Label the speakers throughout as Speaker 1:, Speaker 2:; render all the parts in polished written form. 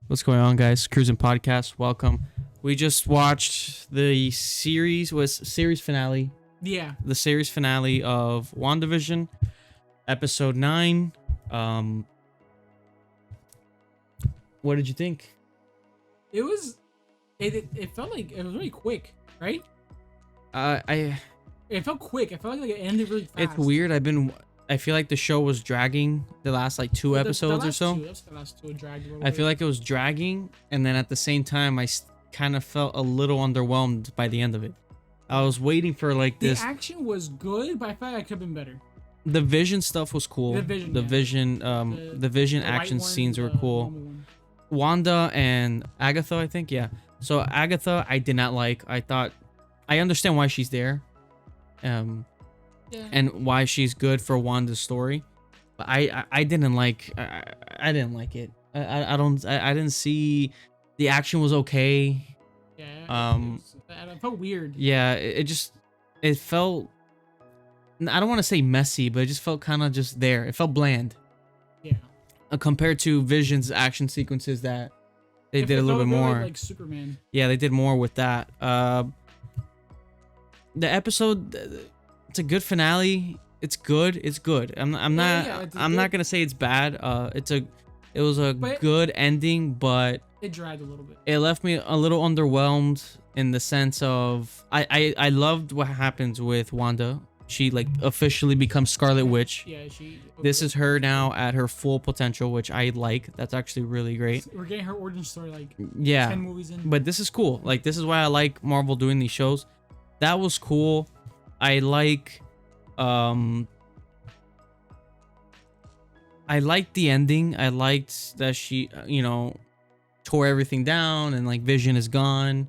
Speaker 1: What's going on, guys? Cruzin Podcast. Welcome. We just watched the series finale.
Speaker 2: Yeah,
Speaker 1: The series finale of WandaVision, episode 9. What did you think?
Speaker 2: it was. It felt like it was really quick, right?
Speaker 1: I
Speaker 2: It felt quick. It felt like it ended really fast.
Speaker 1: It's weird. I feel like the show was dragging the last like two episodes or so.
Speaker 2: The last two dragged a little
Speaker 1: I feel
Speaker 2: bit.
Speaker 1: like it was dragging, and then at the same time, I kind of felt a little underwhelmed by the end of it. I was waiting for like
Speaker 2: The
Speaker 1: this.
Speaker 2: action was good, but I felt like it could have been better.
Speaker 1: The Vision stuff was cool.
Speaker 2: The Vision,
Speaker 1: the
Speaker 2: yeah.
Speaker 1: Vision, the Vision
Speaker 2: The
Speaker 1: action
Speaker 2: white one,
Speaker 1: scenes were
Speaker 2: the
Speaker 1: cool.
Speaker 2: normal one.
Speaker 1: Wanda and Agatha, I think, yeah. So Agatha, I did not like. I understand why she's there,
Speaker 2: Yeah.
Speaker 1: and why she's good for Wanda's story, but I didn't like. I didn't like it. I didn't see. The action was okay.
Speaker 2: Yeah. It felt weird.
Speaker 1: Yeah, it felt. I don't want to say messy, but it just felt kind of just there. It felt bland.
Speaker 2: Yeah.
Speaker 1: Compared to Vision's action sequences that they did a
Speaker 2: It
Speaker 1: little
Speaker 2: felt
Speaker 1: bit more.
Speaker 2: like Superman.
Speaker 1: Yeah, they did more with that. The episode, it's a good finale. It's good. It's good. I'm not
Speaker 2: good.
Speaker 1: gonna say it's bad. It was a
Speaker 2: But-
Speaker 1: good ending, but
Speaker 2: It dragged a little bit.
Speaker 1: it left me a little underwhelmed in the sense of I loved what happens with Wanda. She like officially becomes Scarlet Witch.
Speaker 2: Yeah, she.
Speaker 1: This is her now at her full potential, which I like. That's actually really great.
Speaker 2: We're getting her origin story like
Speaker 1: Yeah.
Speaker 2: 10 movies in.
Speaker 1: But this is cool. Like, this is why I like Marvel doing these shows. That was cool. I liked the ending. I liked that she, tore everything down and like Vision is gone.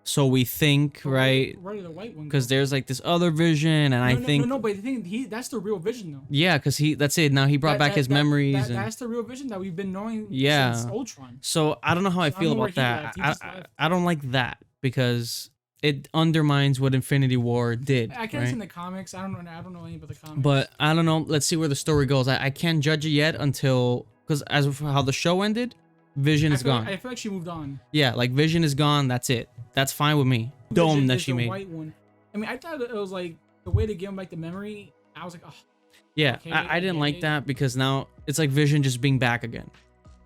Speaker 1: So we think, right?
Speaker 2: Where did the white one?
Speaker 1: Because there's like this other Vision, and I think,
Speaker 2: No, but the thing, that's the real Vision though.
Speaker 1: yeah, because that's it. Now he brought back his memories.
Speaker 2: That's the real Vision that we've been knowing
Speaker 1: Yeah.
Speaker 2: since Ultron.
Speaker 1: So I don't know how I
Speaker 2: So I
Speaker 1: feel
Speaker 2: don't know
Speaker 1: about
Speaker 2: where he
Speaker 1: that.
Speaker 2: left. He just left.
Speaker 1: I don't like that because it undermines what Infinity War did.
Speaker 2: I can't
Speaker 1: right?
Speaker 2: see in the comics. I don't know any about the comics.
Speaker 1: But I don't know. Let's see where the story goes. I can't judge it yet until, because as of how the show ended, Vision is gone.
Speaker 2: I feel like she moved on.
Speaker 1: Yeah, like Vision is gone. That's it. That's fine with me. Dome
Speaker 2: Vision
Speaker 1: that
Speaker 2: is
Speaker 1: she
Speaker 2: the
Speaker 1: made.
Speaker 2: White one. I mean, I thought it was like the way to give him like the memory. I was like, oh,
Speaker 1: Yeah,
Speaker 2: okay,
Speaker 1: I didn't like
Speaker 2: okay.
Speaker 1: that because now it's like Vision just being back again.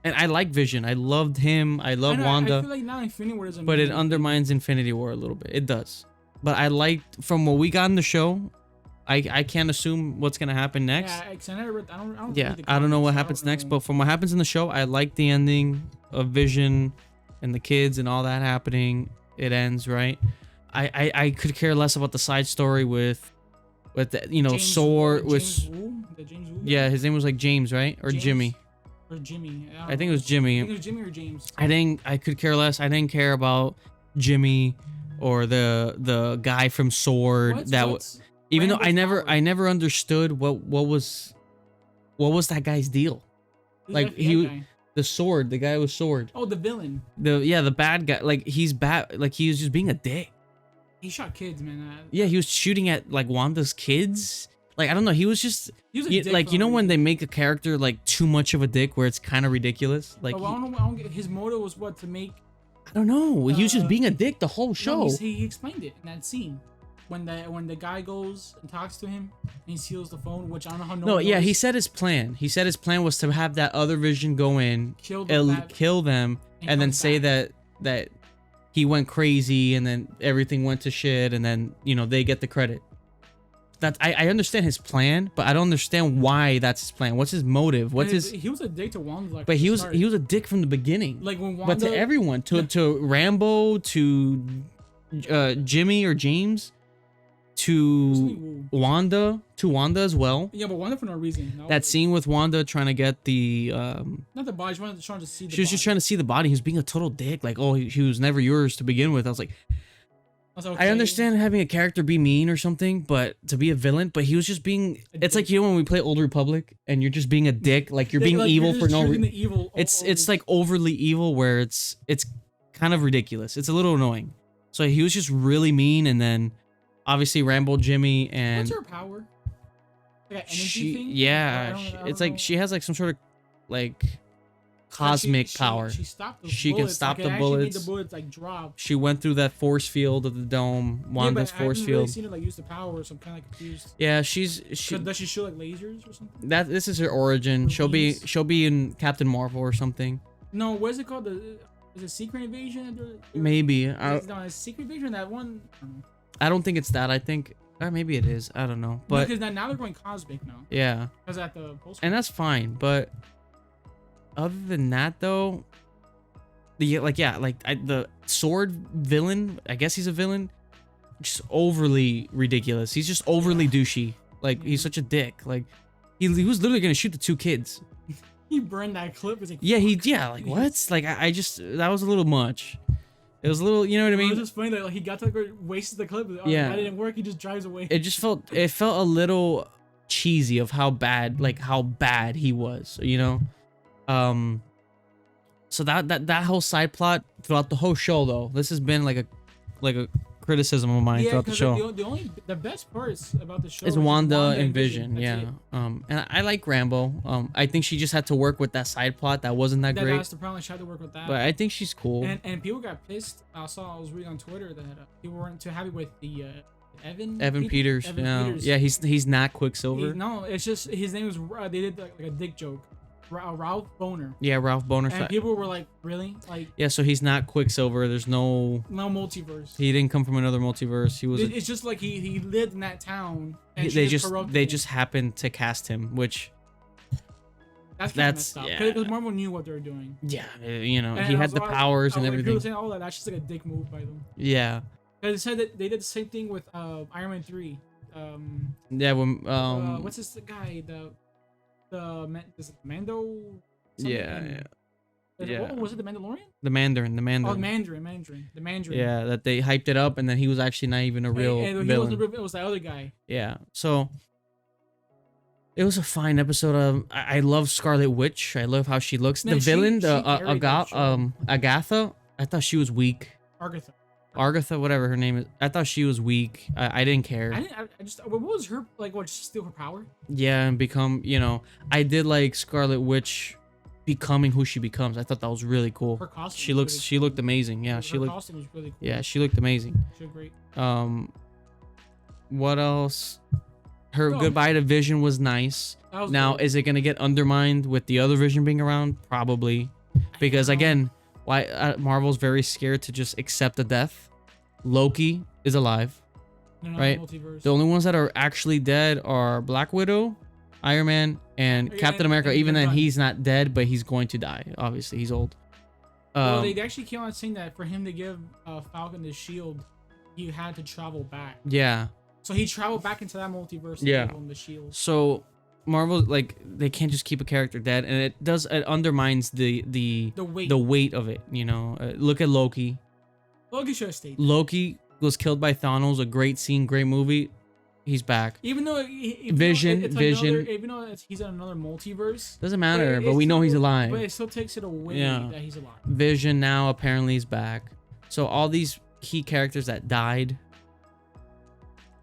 Speaker 1: And I like Vision. I loved him. I love
Speaker 2: I
Speaker 1: Wanda.
Speaker 2: feel like now Infinity War doesn't.
Speaker 1: But
Speaker 2: mean
Speaker 1: it
Speaker 2: anything.
Speaker 1: undermines Infinity War a little bit. It does. But I liked from what we got in the show. I can't assume what's gonna happen next.
Speaker 2: Yeah, 'cause I never read. I don't.
Speaker 1: Yeah,
Speaker 2: read the
Speaker 1: I don't know
Speaker 2: comics,
Speaker 1: what
Speaker 2: so I
Speaker 1: happens
Speaker 2: don't
Speaker 1: next,
Speaker 2: know.
Speaker 1: but from what happens in the show, I like the ending of Vision and the kids and all that happening. It ends right. I could care less about the side story with the,
Speaker 2: James-
Speaker 1: Sword with
Speaker 2: James Woo? The James Woo guy?
Speaker 1: yeah, his name was like James, right? Or
Speaker 2: James?
Speaker 1: Jimmy.
Speaker 2: Or Jimmy.
Speaker 1: I
Speaker 2: don't
Speaker 1: think
Speaker 2: know.
Speaker 1: it was Jimmy.
Speaker 2: I think it was Jimmy or James.
Speaker 1: I could care less. I didn't care about Jimmy or the guy from Sword even though
Speaker 2: Randall's
Speaker 1: I
Speaker 2: power?
Speaker 1: never understood what was that guy's deal.
Speaker 2: Who's
Speaker 1: like,
Speaker 2: that
Speaker 1: he-
Speaker 2: guy?
Speaker 1: The Sword, the guy with Sword.
Speaker 2: Oh, the villain.
Speaker 1: The bad guy, like he's bad, like he was just being a dick.
Speaker 2: He shot kids, man.
Speaker 1: Yeah, he was shooting at like Wanda's kids. Like, I don't know, he was just
Speaker 2: He was a dick
Speaker 1: like,
Speaker 2: for
Speaker 1: you know
Speaker 2: no
Speaker 1: when
Speaker 2: reason.
Speaker 1: they make a character like too much of a dick where it's kind of ridiculous. Like,
Speaker 2: Oh, I don't get his motive was what to make.
Speaker 1: I don't know, he was just
Speaker 2: uh,
Speaker 1: being a dick the whole
Speaker 2: No,
Speaker 1: show.
Speaker 2: he explained it in that scene when the guy goes and talks to him and he seals the phone, which I don't know how.
Speaker 1: No,
Speaker 2: one
Speaker 1: yeah,
Speaker 2: knows.
Speaker 1: he said his plan. He said his plan was to have that other Vision go in,
Speaker 2: Killed that-
Speaker 1: kill them, and then
Speaker 2: comes
Speaker 1: say
Speaker 2: back.
Speaker 1: that he went crazy, and then everything went to shit, and then they get the credit. That I understand his plan, but I don't understand why that's his plan. What's his motive? What's his?
Speaker 2: He was a dick to Wanda. Like,
Speaker 1: But
Speaker 2: from
Speaker 1: he
Speaker 2: the
Speaker 1: was
Speaker 2: start.
Speaker 1: a dick from the beginning.
Speaker 2: like when Wanda.
Speaker 1: But to everyone, to Rambo, to Jimmy or James, to Wanda as well.
Speaker 2: Yeah, but Wanda for no reason. No,
Speaker 1: That scene with Wanda trying to get the
Speaker 2: Not the body. She wanted trying to see. The
Speaker 1: she was just trying to see the body. He was being a total dick. Like, oh, he was never yours to begin with. I was like, I understand having a character be mean or something, but to be a villain, but he was just being. It's like, when we play Old Republic and you're just being a dick, like you're being evil for no reason. It's like overly evil where it's kind of ridiculous. It's a little annoying. So he was just really mean, and then obviously Rambo, Jimmy, and
Speaker 2: What's her power? Like an energy
Speaker 1: she,
Speaker 2: thing?
Speaker 1: yeah,
Speaker 2: I don't
Speaker 1: it's
Speaker 2: know.
Speaker 1: like she has like some sort of like cosmic power.
Speaker 2: She stopped those
Speaker 1: She
Speaker 2: bullets.
Speaker 1: can stop
Speaker 2: like,
Speaker 1: the
Speaker 2: it
Speaker 1: bullets.
Speaker 2: Made the bullets like drop.
Speaker 1: She went through that force field of the dome, Wanda's
Speaker 2: yeah, but
Speaker 1: force
Speaker 2: I haven't
Speaker 1: field.
Speaker 2: really seen her like use the power, so I'm kind of confused.
Speaker 1: Yeah,
Speaker 2: Does she shoot like lasers or something?
Speaker 1: this is her origin. She'll be
Speaker 2: Beams?
Speaker 1: in Captain Marvel or something.
Speaker 2: No, what is it called? Is it Secret Invasion?
Speaker 1: Maybe.
Speaker 2: No, it's Secret Invasion. That one. I don't know.
Speaker 1: I don't think it's that. I think, or maybe it is. I don't know. But
Speaker 2: because now they're going cosmic now.
Speaker 1: yeah,
Speaker 2: Because at the post.
Speaker 1: and that's fine. But other than that, though, the sword villain. I guess he's a villain. Just overly ridiculous. He's just overly douchey. Like he's such a dick. Like he was literally gonna shoot the 2 kids.
Speaker 2: He burned that clip. Like,
Speaker 1: Like what? Like I just that was a little much. It was a little, you know what I
Speaker 2: It
Speaker 1: mean?
Speaker 2: was just funny that like, he got to like, wastes the clip. Oh,
Speaker 1: Yeah.
Speaker 2: that didn't work. He just drives away.
Speaker 1: It felt a little cheesy of how bad he was, you know. So that whole side plot throughout the whole show, though, this has been like a criticism of mine throughout the show.
Speaker 2: The best parts about the show
Speaker 1: Is Wanda and
Speaker 2: Vision.
Speaker 1: Vision, yeah. And I like Rambo. I think she just had to work with that side plot that wasn't that great.
Speaker 2: That's the problem. She had to work with that.
Speaker 1: But I think she's cool.
Speaker 2: And people got pissed. I was reading on Twitter that people weren't too happy with the
Speaker 1: Evan Peters.
Speaker 2: Evan
Speaker 1: Yeah,
Speaker 2: Peters.
Speaker 1: yeah. He's not Quicksilver.
Speaker 2: No, it's just his name was. They did like a dick joke. Ralph Boner.
Speaker 1: Yeah, Ralph Boner.
Speaker 2: And people were like, really? Like.
Speaker 1: Yeah, so he's not Quicksilver. There's no
Speaker 2: multiverse.
Speaker 1: He didn't come from another multiverse. He was.
Speaker 2: It's just like he lived in that town. And
Speaker 1: they just happened to cast him, which.
Speaker 2: That's messed up.
Speaker 1: Yeah.
Speaker 2: Because Marvel knew what they were doing.
Speaker 1: Yeah, you know,
Speaker 2: And
Speaker 1: he had the powers and everything.
Speaker 2: People saying, "Oh, that's just like a dick move by them."
Speaker 1: Yeah.
Speaker 2: They said that they did the same thing with Iron Man 3.
Speaker 1: Yeah. When
Speaker 2: what's this guy? Is it Mando?
Speaker 1: Yeah.
Speaker 2: What was it? The Mandalorian?
Speaker 1: The Mandarin.
Speaker 2: Oh, Mandarin. The Mandarin.
Speaker 1: Yeah, that they hyped it up, and then he was actually not even a real villain.
Speaker 2: It was the other guy.
Speaker 1: Yeah. So it was a fine episode. I love Scarlet Witch. I love how she looks. The villain, Agatha. I thought she was weak. Agatha, whatever her name is. I thought she was weak. I didn't care.
Speaker 2: What was her like? What, just steal her power?
Speaker 1: Yeah, and become. You know, I did like Scarlet Witch becoming who she becomes. I thought that was really cool.
Speaker 2: Her costume.
Speaker 1: She looked amazing. Yeah,
Speaker 2: her costume was really cool.
Speaker 1: Yeah, she looked amazing.
Speaker 2: She looked great.
Speaker 1: What else? Her goodbye to Vision was nice. Now, is it gonna get undermined with the other Vision being around? Probably, because again, why Marvel's very scared to just accept the death. Loki is alive, right? The only ones that are actually dead are Black Widow, Iron Man, and Captain America. Even then, he's not dead, but he's going to die. Obviously, he's old.
Speaker 2: Well, they actually came on saying that for him to give Falcon the shield, he had to travel back.
Speaker 1: Yeah.
Speaker 2: So he traveled back into that multiverse.
Speaker 1: Yeah.
Speaker 2: To give him the shield.
Speaker 1: So Marvel, like, they can't just keep a character dead, and it undermines the weight of it. You know, look at Loki.
Speaker 2: Loki should have stayed.
Speaker 1: Loki was killed by Thanos. A great scene, great movie. He's back.
Speaker 2: Even though
Speaker 1: Vision,
Speaker 2: even though he's in another multiverse,
Speaker 1: doesn't matter. But we know he's alive.
Speaker 2: But it still takes it away that he's alive.
Speaker 1: Vision now apparently is back. So all these key characters that died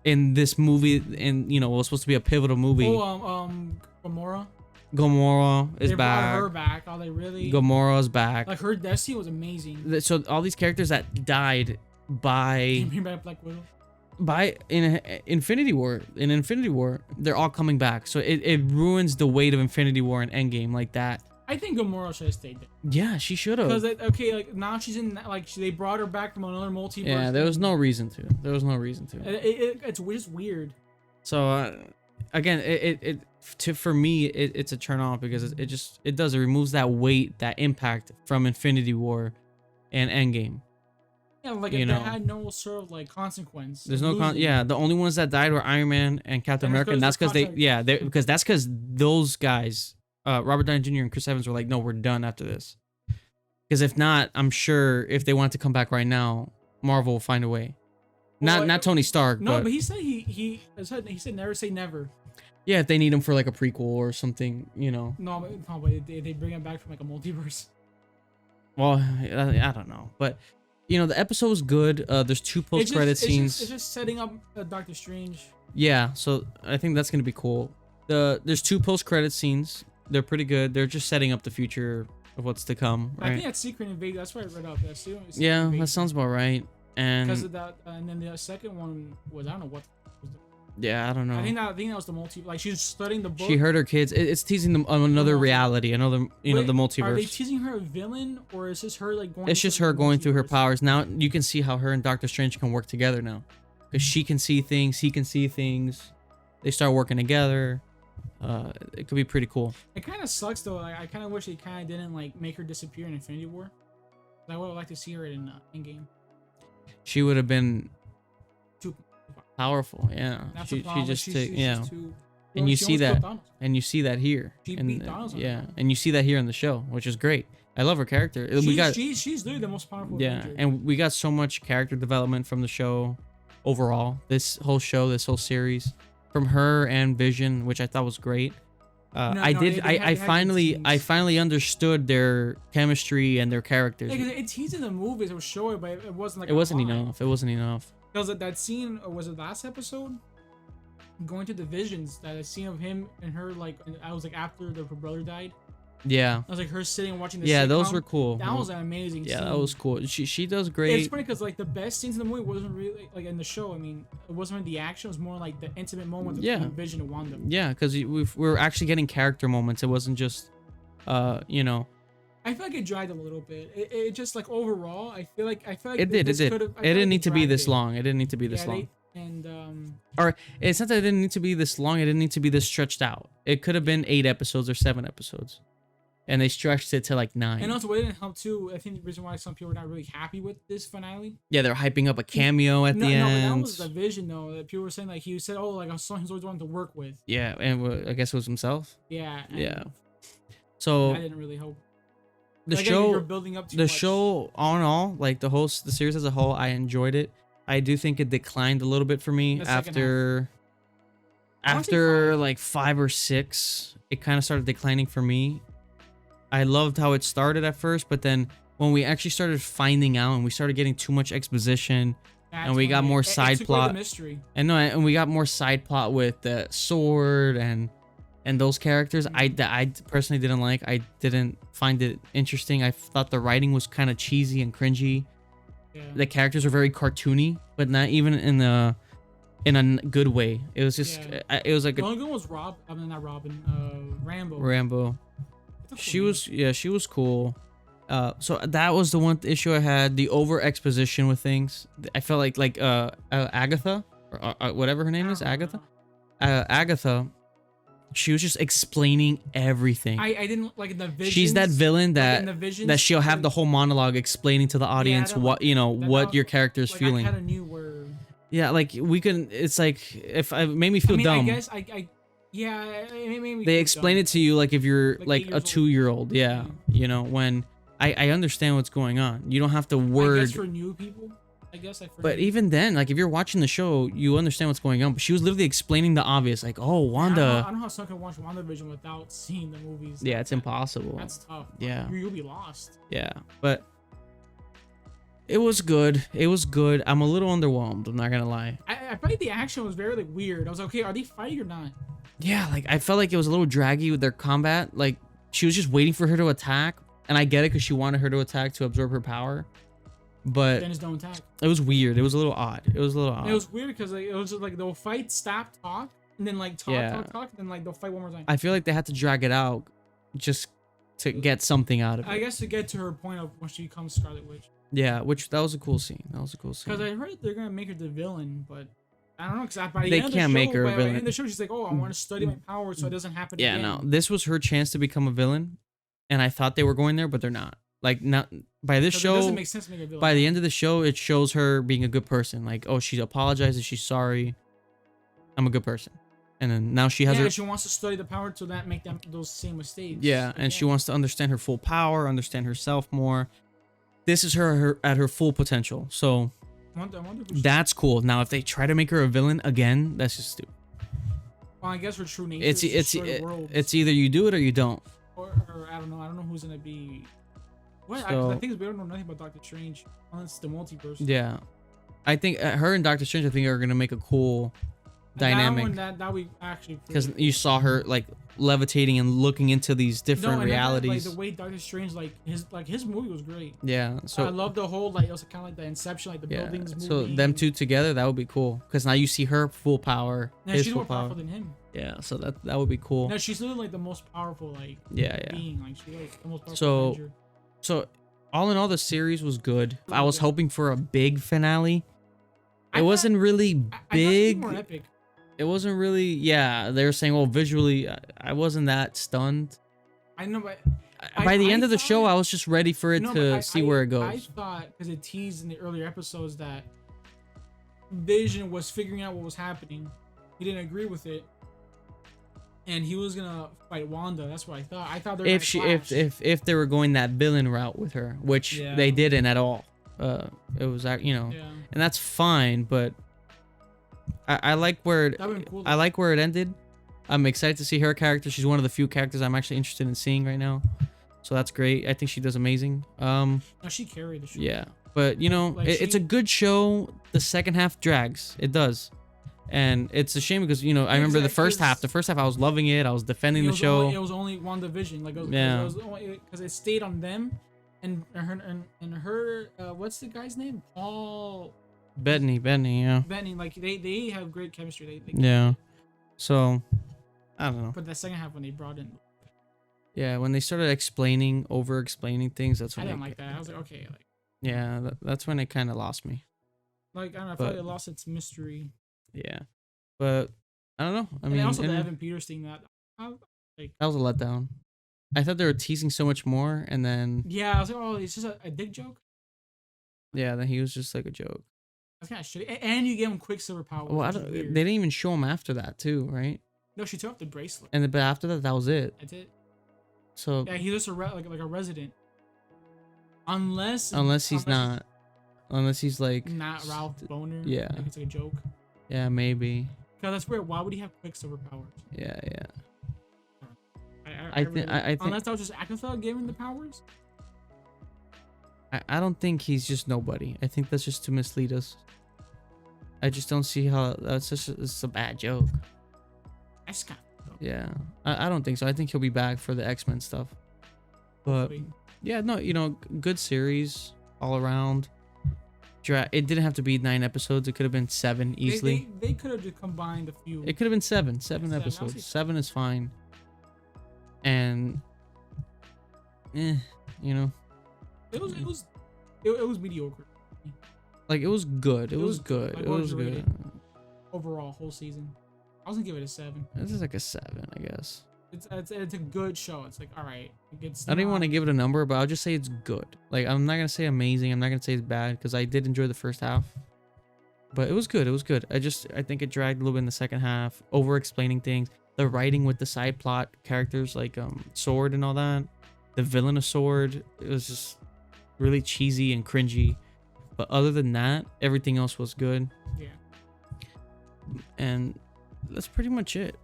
Speaker 1: in this movie, and you know, it was supposed to be a pivotal movie.
Speaker 2: Gamora.
Speaker 1: Gamora is back.
Speaker 2: They brought her back. Oh, they really.
Speaker 1: Gamora's back.
Speaker 2: Like her death scene was amazing.
Speaker 1: So all these characters that died by
Speaker 2: Black Widow.
Speaker 1: In Infinity War, they're all coming back. So it ruins the weight of Infinity War and Endgame like that.
Speaker 2: I think Gamora should have stayed there.
Speaker 1: Yeah, she should have.
Speaker 2: Because now she's in they brought her back from another multiverse.
Speaker 1: Yeah, there was no reason to.
Speaker 2: It's just weird.
Speaker 1: So again, for me it's a turn off because it removes that weight, that impact from Infinity War and Endgame.
Speaker 2: Yeah, like it had no sort of like consequence.
Speaker 1: There's no the only ones that died were Iron Man and Captain America, and that's because those guys, Robert Downey Jr. and Chris Evans, were like, no, we're done after this. Because if not, I'm sure if they wanted to come back right now, Marvel will find a way. Not Tony Stark.
Speaker 2: No, but he said he said never say never.
Speaker 1: Yeah, if they need him for like a prequel or something, you know.
Speaker 2: No, but they bring him back from like a multiverse.
Speaker 1: Well, I don't know, but you know, the episode was good. There's 2 post-credit scenes.
Speaker 2: It's just setting up Doctor Strange.
Speaker 1: Yeah, so I think that's gonna be cool. There's 2 post-credit scenes. They're pretty good. They're just setting up the future of what's to come.
Speaker 2: I think
Speaker 1: Right?
Speaker 2: that's Secret Invasion. That's what I read up. That's Secret
Speaker 1: Yeah,
Speaker 2: Invasion.
Speaker 1: that sounds about right.
Speaker 2: Because
Speaker 1: And
Speaker 2: of that, and then the second one was I don't know what.
Speaker 1: yeah, I don't know.
Speaker 2: I think that was the multi. Like she's studying the book.
Speaker 1: She heard her kids. It's teasing them on another
Speaker 2: No.
Speaker 1: reality, another the
Speaker 2: Are they
Speaker 1: multiverse.
Speaker 2: teasing her a villain, or is this her like going?
Speaker 1: It's
Speaker 2: into
Speaker 1: just
Speaker 2: the
Speaker 1: her going through her
Speaker 2: multiverse?
Speaker 1: powers. Now you can see how her and Doctor Strange can work together now, because she can see things, he can see things. They start working together. It could be pretty cool.
Speaker 2: It kind of sucks though. Like, I kind of wish they kind of didn't like make her disappear in Infinity War. I would like to see her in Endgame.
Speaker 1: She would have been
Speaker 2: Too
Speaker 1: powerful. Yeah,
Speaker 2: That's
Speaker 1: she
Speaker 2: a problem.
Speaker 1: just
Speaker 2: She's
Speaker 1: yeah.
Speaker 2: just too.
Speaker 1: And
Speaker 2: Well,
Speaker 1: you
Speaker 2: she
Speaker 1: see
Speaker 2: almost
Speaker 1: that,
Speaker 2: killed Thanos.
Speaker 1: and you see that here.
Speaker 2: She
Speaker 1: and,
Speaker 2: beat Thanos on
Speaker 1: yeah,
Speaker 2: that.
Speaker 1: and you see that here in the show, which is great. I love her character.
Speaker 2: She's literally the most powerful.
Speaker 1: Yeah,
Speaker 2: Avenger.
Speaker 1: and we got so much character development from the show overall. This whole series, from her and Vision, which I thought was great. I
Speaker 2: had
Speaker 1: finally
Speaker 2: scenes.
Speaker 1: understood their chemistry and their characters.
Speaker 2: Yeah, 'cause it's he's in the movies. It was showing, but it wasn't like.
Speaker 1: It wasn't
Speaker 2: a lot.
Speaker 1: enough. It wasn't enough.
Speaker 2: Because that scene was it last episode? Going to the visions, that scene of him and her like I was like after her brother died.
Speaker 1: Yeah.
Speaker 2: I was like her sitting and watching the
Speaker 1: Yeah, those
Speaker 2: sitcom.
Speaker 1: were cool.
Speaker 2: That was an amazing
Speaker 1: Yeah,
Speaker 2: scene.
Speaker 1: that was cool. She does great.
Speaker 2: It's funny because like the best scenes in the movie wasn't really like in the show. I mean, it wasn't really the action. It was more like the intimate moments
Speaker 1: Yeah.
Speaker 2: between Vision and Wanda.
Speaker 1: Yeah, because we were actually getting character moments. It wasn't just, you know.
Speaker 2: I feel like it dragged a little bit. It just like overall, I feel like
Speaker 1: It did.
Speaker 2: this
Speaker 1: It did.
Speaker 2: could've- I
Speaker 1: It
Speaker 2: feel
Speaker 1: didn't
Speaker 2: like
Speaker 1: need to be
Speaker 2: dragged
Speaker 1: this
Speaker 2: it.
Speaker 1: long. It didn't need to be this
Speaker 2: Yeah,
Speaker 1: long.
Speaker 2: Or
Speaker 1: It's not that it didn't need to be this long. It didn't need to be this stretched out. It could have been 8 episodes or 7 episodes, and they stretched it to like 9.
Speaker 2: and also what didn't help too. I think the reason why some people were not really happy with this finale.
Speaker 1: Yeah, they're hyping up a cameo at the
Speaker 2: No, but that
Speaker 1: end.
Speaker 2: was the Vision though. That people were saying like he said, oh, like I saw he's always wanted to work with.
Speaker 1: Yeah, and I guess it was himself.
Speaker 2: Yeah. And
Speaker 1: Yeah. So
Speaker 2: that didn't really help.
Speaker 1: the
Speaker 2: Like, you're
Speaker 1: show,
Speaker 2: building up too
Speaker 1: the
Speaker 2: much.
Speaker 1: show, all in all, like the series as a whole, I enjoyed it. I do think it declined a little bit for me
Speaker 2: The second
Speaker 1: after
Speaker 2: five.
Speaker 1: like 5 or 6. It kind of started declining for me. I loved how it started at first, but then when we actually started finding out and we started getting too much exposition,
Speaker 2: That's
Speaker 1: and we
Speaker 2: when
Speaker 1: got more
Speaker 2: it
Speaker 1: side
Speaker 2: took away
Speaker 1: plot.
Speaker 2: The mystery.
Speaker 1: and we got more side plot with the sword and those characters. I personally didn't like. I didn't find it interesting. I thought the writing was kind of cheesy and cringy.
Speaker 2: Yeah.
Speaker 1: The characters were very cartoony, but not even in a good way. It was just
Speaker 2: Yeah.
Speaker 1: it was like
Speaker 2: The
Speaker 1: a
Speaker 2: only good one was not Robin. Rambo.
Speaker 1: Rambo.
Speaker 2: That's a
Speaker 1: She
Speaker 2: cool
Speaker 1: was she was cool. So that was the one issue I had, the over exposition with things. I felt like Agatha or whatever her name
Speaker 2: name.
Speaker 1: is, Agatha. Agatha, she was just explaining everything.
Speaker 2: I didn't like in the visions.
Speaker 1: She's that villain
Speaker 2: like in
Speaker 1: that
Speaker 2: the visions,
Speaker 1: that she'll have
Speaker 2: like-
Speaker 1: the whole monologue explaining to the audience
Speaker 2: don't
Speaker 1: what
Speaker 2: like that.
Speaker 1: what your character is
Speaker 2: like,
Speaker 1: feeling.
Speaker 2: I kind of knew where.
Speaker 1: Yeah, like we can. It's like if it made me feel
Speaker 2: I mean,
Speaker 1: dumb.
Speaker 2: I guess yeah, it made me
Speaker 1: They
Speaker 2: feel
Speaker 1: explain
Speaker 2: dumb.
Speaker 1: it to you like if you're
Speaker 2: Like
Speaker 1: like
Speaker 2: 8
Speaker 1: a
Speaker 2: years old.
Speaker 1: 2-year-old. Yeah, you know, when I understand what's going on. You don't have to
Speaker 2: I
Speaker 1: word.
Speaker 2: guess for new people. I guess I.
Speaker 1: But even then, like if you're watching the show, you understand what's going on. But she was literally explaining the obvious, like, "Oh, Wanda."
Speaker 2: I don't know how someone can watch WandaVision without seeing the movies.
Speaker 1: Yeah, it's impossible.
Speaker 2: That's tough.
Speaker 1: Yeah.
Speaker 2: You'll be lost.
Speaker 1: Yeah, but it was good. It was good. I'm a little underwhelmed. I'm not gonna lie.
Speaker 2: I felt like the action was very like weird. I was like, okay, are they fighting or not?
Speaker 1: Yeah, like I felt like it was a little draggy with their combat. Like she was just waiting for her to attack, and I get it because she wanted her to attack to absorb her power. But
Speaker 2: Then just don't attack.
Speaker 1: it was weird. It was a little odd. It was a little odd.
Speaker 2: It was weird because like, it was just like they'll fight, stop, talk, and then like talk,
Speaker 1: Yeah.
Speaker 2: talk, and then like they'll fight one more time.
Speaker 1: I feel like they had to drag it out just to get something out of it.
Speaker 2: I guess to get to her point of when she becomes Scarlet Witch.
Speaker 1: Yeah, which that was a cool scene. That was a cool scene.
Speaker 2: Because I heard they're gonna make her the villain, but I don't know. Because by the
Speaker 1: They
Speaker 2: end of the
Speaker 1: can't
Speaker 2: show,
Speaker 1: make her a
Speaker 2: by the end
Speaker 1: villain.
Speaker 2: of the show, she's like, "Oh, I want to study my power so it doesn't happen
Speaker 1: Yeah,
Speaker 2: again."
Speaker 1: no. This was her chance to become a villain, and I thought they were going there, but they're not. Like not by this
Speaker 2: Because it
Speaker 1: show.
Speaker 2: doesn't make sense to make her a villain.
Speaker 1: By the end of the show, it shows her being a good person. Like, oh, she apologizes, she's sorry. I'm a good person, and then now she has
Speaker 2: yeah,
Speaker 1: her.
Speaker 2: she wants to study the power to not make those same mistakes.
Speaker 1: Yeah, and she wants to understand her full power, understand herself more. This is her at her full potential. So
Speaker 2: I wonder who she-
Speaker 1: that's cool. Now, if they try to make her a villain again, that's just stupid.
Speaker 2: Well, I guess her true nature
Speaker 1: It's
Speaker 2: is to
Speaker 1: it's
Speaker 2: destroy the world.
Speaker 1: it's either you do it or you don't.
Speaker 2: or I don't know. I don't know who's gonna be. What?
Speaker 1: So-
Speaker 2: I think we don't know nothing about Doctor Strange unless the multiverse.
Speaker 1: Yeah, I think her and Doctor Strange, I think, are gonna make a cool dynamic.
Speaker 2: That we actually,
Speaker 1: Because you saw her like levitating and looking into these different
Speaker 2: and
Speaker 1: realities.
Speaker 2: like the way Doctor Strange, like his movie was great.
Speaker 1: Yeah, so
Speaker 2: I love the whole, like, it was kind of like the Inception, like the buildings movie.
Speaker 1: So them two together, that would be cool. Because now you see her full power.
Speaker 2: No,
Speaker 1: his
Speaker 2: she's
Speaker 1: full
Speaker 2: more powerful than him.
Speaker 1: Yeah, so that would be cool.
Speaker 2: No, she's literally like the most powerful, like, being. Like, she's like the most powerful Avenger.
Speaker 1: So all in all, the series was good. I was hoping for a big finale. It wasn't really big.
Speaker 2: I thought it was more epic.
Speaker 1: It wasn't really. Yeah, they were saying, well, visually, I wasn't that stunned.
Speaker 2: I know, but
Speaker 1: by the end of the show, I was just ready for it to see where it goes.
Speaker 2: I thought, because it teased in the earlier episodes that Vision was figuring out what was happening. He didn't agree with it, and he was gonna fight Wanda. That's what I thought. I thought
Speaker 1: if they were going that villain route with her, which they didn't at all. It was, and that's fine, but I like where it ended. I'm excited to see her character. She's one of the few characters I'm actually interested in seeing right now, so that's great. I think she does amazing.
Speaker 2: No, she carried the show.
Speaker 1: Yeah, but it's a good show. The second half drags. It does, and it's a shame because I remember the first half. The first half I was loving it. I was defending the show.
Speaker 2: It was only WandaVision. Like, it was only because it stayed on them, and her what's the guy's name? Paul.
Speaker 1: Bettany, yeah.
Speaker 2: Bettany, like they have great chemistry.
Speaker 1: Yeah. So, I don't know.
Speaker 2: But the second half when they brought in.
Speaker 1: Yeah, when they started over-explaining things, that's when
Speaker 2: I didn't like that. I was like, okay. Like,
Speaker 1: yeah, that's when it kind of lost me.
Speaker 2: Like, I don't know. I felt like it lost its mystery.
Speaker 1: Yeah. But, I don't know. I mean,
Speaker 2: also the Evan Peters thing that
Speaker 1: was a letdown. I thought they were teasing so much more, and then...
Speaker 2: Yeah, I was like, oh, it's just a dick joke?
Speaker 1: Yeah, then he was just like a joke.
Speaker 2: That's kind of shitty. And you gave him Quicksilver powers.
Speaker 1: Well, they didn't even show him after that, too, right?
Speaker 2: No, she took off the bracelet.
Speaker 1: But after that was it.
Speaker 2: That's it.
Speaker 1: So
Speaker 2: yeah, he's just like a resident. Unless
Speaker 1: he's not like
Speaker 2: not Ralph Boner.
Speaker 1: Yeah.
Speaker 2: Like it's like a joke.
Speaker 1: Yeah, maybe.
Speaker 2: Cause that's weird. Why would he have Quicksilver powers?
Speaker 1: Yeah.
Speaker 2: I think unless that was just Agatha giving the powers.
Speaker 1: I don't think he's just nobody. I think that's just to mislead us. I just don't see how it's a bad joke.
Speaker 2: That's kind of
Speaker 1: yeah. I don't think so. I think he'll be back for the X-Men stuff. But yeah, no, good series all around. It didn't have to be 9 episodes. It could have been 7 easily.
Speaker 2: They could have just combined a few.
Speaker 1: It could have been 7 episodes. 7 is fine. And it
Speaker 2: was mediocre.
Speaker 1: Like, it was good. It was good.
Speaker 2: Like,
Speaker 1: it was good.
Speaker 2: Overall, whole season. I was gonna give it a 7.
Speaker 1: This is like a 7, I guess.
Speaker 2: It's a good show. It's like, all right. I
Speaker 1: don't even want to give it a number, but I'll just say it's good. Like, I'm not gonna say amazing. I'm not gonna say it's bad because I did enjoy the first half. But it was good. It was good. I think it dragged a little bit in the second half, over explaining things. The writing with the side plot characters like Sword and all that. The villain of Sword, it was just really cheesy and cringy. But other than that, everything else was good.
Speaker 2: Yeah.
Speaker 1: And that's pretty much it,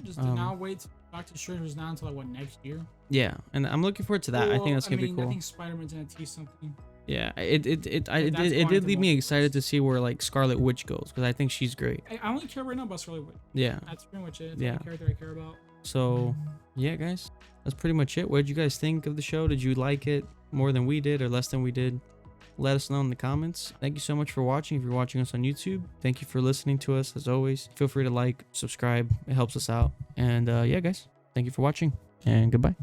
Speaker 2: Just now wait. Doctor Strange was not until like next year.
Speaker 1: Yeah, and I'm looking forward to that. I think that's gonna be cool.
Speaker 2: I think Spider-Man's gonna tease something.
Speaker 1: Yeah, it did leave me excited to see where like Scarlet Witch goes because I think she's great.
Speaker 2: I only care right now about Scarlet Witch.
Speaker 1: Yeah,
Speaker 2: that's pretty much it. That's the character I care about.
Speaker 1: So, yeah, guys, that's pretty much it. What did you guys think of the show? Did you like it more than we did or less than we did? Let us know in the comments. Thank you so much for watching. If you're watching us on YouTube, thank you for listening to us. As always, feel free to like, subscribe. It helps us out. And yeah, guys, thank you for watching and goodbye.